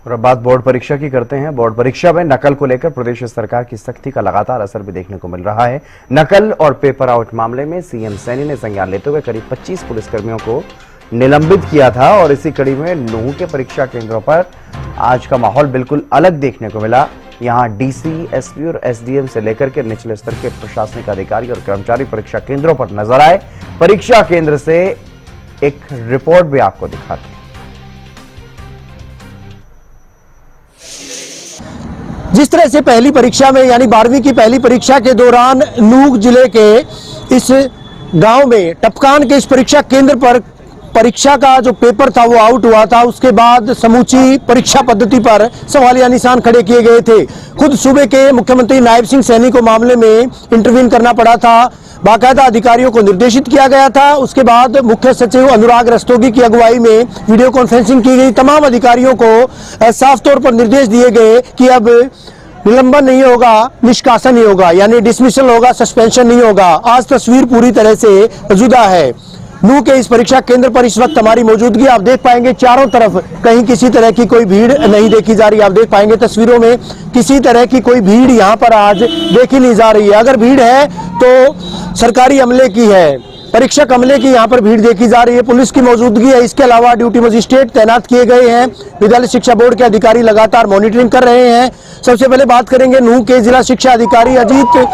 और अब बात बोर्ड परीक्षा की करते हैं। बोर्ड परीक्षा में नकल को लेकर प्रदेश सरकार की सख्ती का लगातार असर भी देखने को मिल रहा है। नकल और पेपर आउट मामले में सीएम सैनी ने संज्ञान लेते हुए करीब 25 पुलिसकर्मियों को निलंबित किया था और इसी कड़ी में नूंह के परीक्षा केंद्रों पर आज का माहौल बिल्कुल अलग देखने को मिला। यहां डीसी, एसपी और एसडीएम से लेकर के निचले स्तर के प्रशासनिक अधिकारी और कर्मचारी परीक्षा केंद्रों पर नजर आए। परीक्षा केंद्र से एक रिपोर्ट भी आपको दिखाते हैं। जिस तरह से पहली परीक्षा में यानी 12वीं की पहली परीक्षा के दौरान नूंह जिले के इस गांव में टपकान के इस परीक्षा केंद्र पर परीक्षा का जो पेपर था वो आउट हुआ था, उसके बाद समूची परीक्षा पद्धति पर सवालिया निशान खड़े किए गए थे। खुद सूबे के मुख्यमंत्री नायब सिंह सैनी को मामले में इंटरवीन करना पड़ा था। बाकायदा अधिकारियों को निर्देशित किया गया था। उसके बाद मुख्य सचिव अनुराग रस्तोगी की अगुवाई में वीडियो कॉन्फ्रेंसिंग की गई। तमाम अधिकारियों को साफ तौर पर निर्देश दिए गए कि अब निलंबन नहीं होगा, निष्कासन नहीं होगा, यानी डिसमिसल होगा, सस्पेंशन नहीं होगा। आज तस्वीर पूरी तरह से जुदा है। नूंह के इस परीक्षा केंद्र पर इस वक्त हमारी मौजूदगी आप देख पाएंगे, चारों तरफ कहीं किसी तरह की कोई भीड़ नहीं देखी जा रही। आप देख पाएंगे तस्वीरों में किसी तरह की कोई भीड़ यहाँ पर आज देखी नहीं जा रही है। अगर भीड़ है तो सरकारी अमले की है, परीक्षक अमले की यहाँ पर भीड़ देखी जा रही है। पुलिस की मौजूदगी है। इसके अलावा ड्यूटी मजिस्ट्रेट तैनात किए गए हैं। विद्यालय शिक्षा बोर्ड के अधिकारी लगातार मॉनिटरिंग कर रहे हैं। सबसे पहले बात करेंगे नूंह के जिला शिक्षा अधिकारी अजीत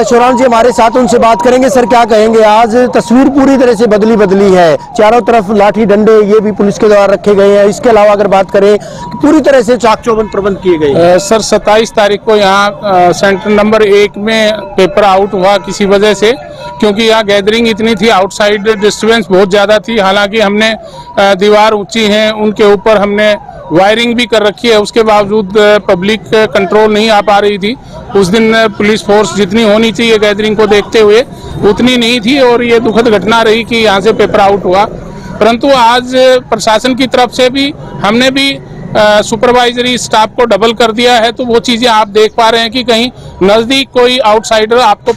चौहान जी हमारे साथ, उनसे बात करेंगे। सर, क्या कहेंगे? आज तस्वीर पूरी तरह से बदली है। चारों तरफ लाठी डंडे ये भी पुलिस के द्वारा रखे गए हैं। इसके अलावा अगर बात करें पूरी तरह से चाक चौबंद प्रबंध किए गए। सर, 27 तारीख को यहाँ सेंटर नंबर 1 में पेपर आउट हुआ किसी वजह से, क्योंकि यहाँ गैदरिंग इतनी थी, आउटसाइड डिस्टर्बेंस बहुत ज़्यादा थी। हालांकि हमने दीवार ऊंची है, उनके ऊपर हमने वायरिंग भी कर रखी है, उसके बावजूद पब्लिक कंट्रोल नहीं आ पा रही थी। उस दिन पुलिस फोर्स जितनी होनी चाहिए गैदरिंग को देखते हुए उतनी नहीं थी और ये दुखद घटना रही कि यहाँ से पेपर आउट हुआ। परंतु आज प्रशासन की तरफ से भी हमने भी सुपरवाइजरी स्टाफ को डबल कर दिया है, तो वो चीजें आप देख पा रहे हैं कि कहीं नजदीक कोई आउटसाइडर आपको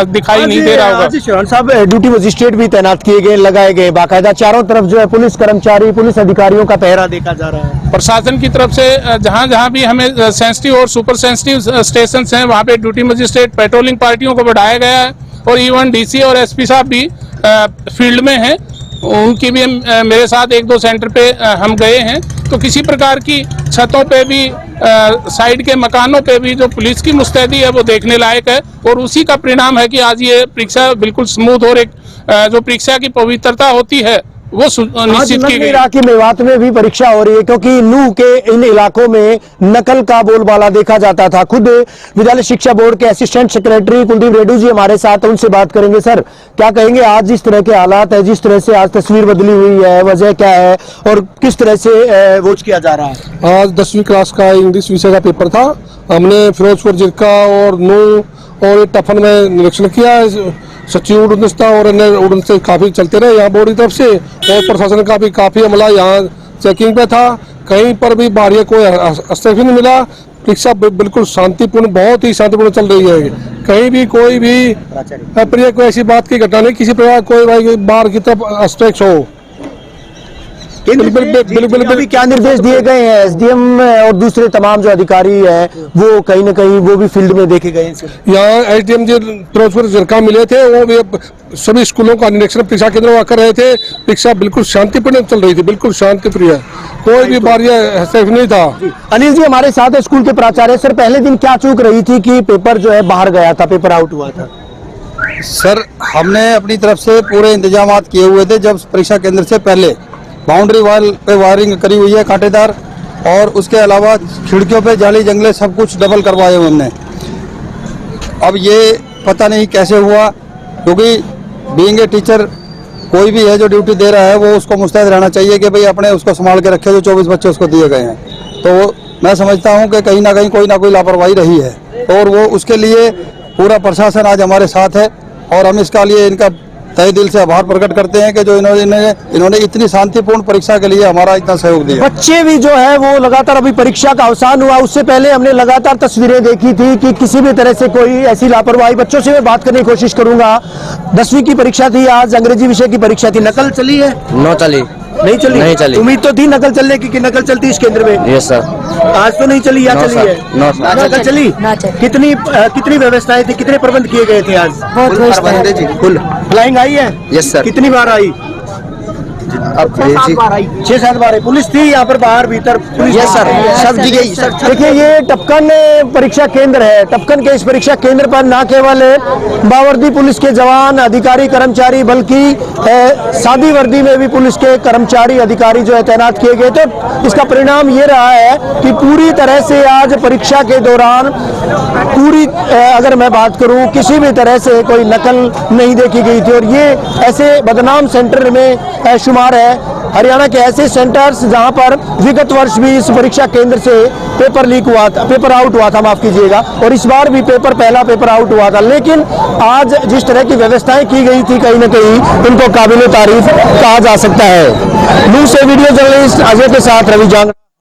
दिखाई नहीं दे रहा होगा। चौहान साहब, ड्यूटी मजिस्ट्रेट भी तैनात किए गए, लगाए गए, बाकायदा चारों तरफ जो है पुलिस कर्मचारी, पुलिस अधिकारियों का पहरा देखा जा रहा है। प्रशासन की तरफ से जहां जहां भी हमें सेंसिटिव और सुपर सेंसिटिव स्टेशन हैं वहां पे ड्यूटी मजिस्ट्रेट पेट्रोलिंग पार्टियों को बढ़ाया गया है और इवन डीसी और एसपी साहब भी फील्ड में हैं। उनकी भी मेरे साथ 1-2 सेंटर पे हम गए हैं, तो किसी प्रकार की छतों पे भी साइड के मकानों पे भी जो पुलिस की मुस्तैदी है वो देखने लायक है और उसी का परिणाम है कि आज ये परीक्षा बिल्कुल स्मूथ और एक जो परीक्षा की पवित्रता होती है वो निश्चित की गई। कि मेवात में भी परीक्षा हो रही है, क्योंकि नूंह के इन इलाकों में नकल का बोलबाला देखा जाता था। खुद विद्यालय शिक्षा बोर्ड के असिस्टेंट सेक्रेटरी कुलदीप रेड्डी जी हमारे साथ, उनसे बात करेंगे। सर, क्या कहेंगे? आज जिस तरह के हालात है, जिस तरह से आज तस्वीर बदली हुई है, वजह क्या है और किस तरह से वोच किया जा रहा है? आज 10वीं क्लास का इंग्लिश विषय का पेपर था। हमने फिरोजपुर, जिरका और नूंह और टफन में निरीक्षण किया। सचिव उड़न था और अन्य उड़न से काफी चलते रहे यहाँ बोर्ड की तरफ से, और प्रशासन का भी काफी अमला यहाँ चेकिंग पे था। कहीं पर भी बाहर कोई हस्तक्षेप नहीं मिला। परीक्षा बिल्कुल शांतिपूर्ण, बहुत ही शांतिपूर्ण चल रही है। कहीं भी कोई भी अप्रिय कोई ऐसी बात की घटना नहीं, किसी प्रकार कोई भाई बाहर की तरफ हस्तक्षेप हो। बिल्कुल। क्या निर्देश दिए गए हैं? एसडीएम और दूसरे तमाम जो अधिकारी हैं वो कहीं ना कहीं वो भी फील्ड में देखे गए हैं। यहाँ एसडीएम जी फिरोजपुर जिरका मिले थे, वो भी सभी स्कूलों का निरीक्षण परीक्षा केंद्रों कर रहे थे। परीक्षा बिल्कुल शांतिपूर्ण चल रही थी, बिल्कुल शांतिप्रिय, कोई भी बाहर नहीं था। अनिल जी हमारे साथ स्कूल के प्राचार्य। सर, पहले दिन क्या चूक रही थी कि पेपर जो है बाहर गया था, पेपर आउट हुआ था? सर, हमने अपनी तरफ से पूरे इंतजाम किए हुए थे। जब परीक्षा केंद्र से पहले बाउंड्री वॉल पे वायरिंग करी हुई है कांटेदार, और उसके अलावा खिड़कियों पे जाली जंगले सब कुछ डबल करवाए हुए हमने। अब ये पता नहीं कैसे हुआ, क्योंकि बीइंग ए टीचर कोई भी है जो ड्यूटी दे रहा है वो उसको मुस्तैद रहना चाहिए कि भाई अपने उसको संभाल के रखे जो 24 बच्चे उसको दिए गए हैं। तो मैं समझता हूँ कि कहीं ना कोई लापरवाही रही है और वो उसके लिए पूरा प्रशासन आज हमारे साथ है और हम इसका लिए इनका तहे दिल से आभार प्रकट करते हैं कि जो इन्होंने इतनी शांतिपूर्ण परीक्षा के लिए हमारा इतना सहयोग दिया। बच्चे भी जो है वो लगातार, अभी परीक्षा का अवसान हुआ उससे पहले हमने लगातार तस्वीरें देखी थी कि किसी भी तरह से कोई ऐसी लापरवाही, बच्चों से मैं बात करने की कोशिश करूंगा। 10वीं की परीक्षा थी, आज अंग्रेजी विषय की परीक्षा थी, नकल चली है? नो चली, नहीं चली। नहीं चली। उम्मीद तो थी नकल चलने की कि नकल चलती इस केंद्र में? Yes sir. आज तो नहीं चली या चली है? नकल चली? ना चली। कितनी व्यवस्थाएं थी, कितने प्रबंध किए गए थे आज? बहुत व्यवस्था है। फुल फ्लाइंग आई है? Yes sir. कितनी बार आई? अब 6-7 बार आई। पुलिस थी यहाँ पर, बाहर भीतर पुलिस? यस सर, सब जगह। देखिए ये टपकन परीक्षा केंद्र है। टपकन के इस परीक्षा केंद्र पर न केवल बावर्दी पुलिस के जवान, अधिकारी, कर्मचारी, बल्कि सादी वर्दी में भी पुलिस के कर्मचारी, अधिकारी जो है तैनात किए गए। तो इसका परिणाम ये रहा है कि पूरी तरह से आज परीक्षा के दौरान अगर मैं बात करूं, किसी भी तरह से कोई नकल नहीं देखी गई थी। और ये ऐसे बदनाम सेंटर में शुमार है। हरियाणा के ऐसे सेंटर्स जहां पर विगत वर्ष भी इस परीक्षा केंद्र से पेपर लीक हुआ था, पेपर आउट हुआ था, माफ कीजिएगा, और इस बार भी पहला पेपर आउट हुआ था। लेकिन आज जिस तरह की व्यवस्थाएं की गई थी, कहीं न कहीं उनको काबिल तारीफ कहा जा सकता है। न्यूज़ से वीडियो जर्नलिस्ट अजय के साथ रवि जांग।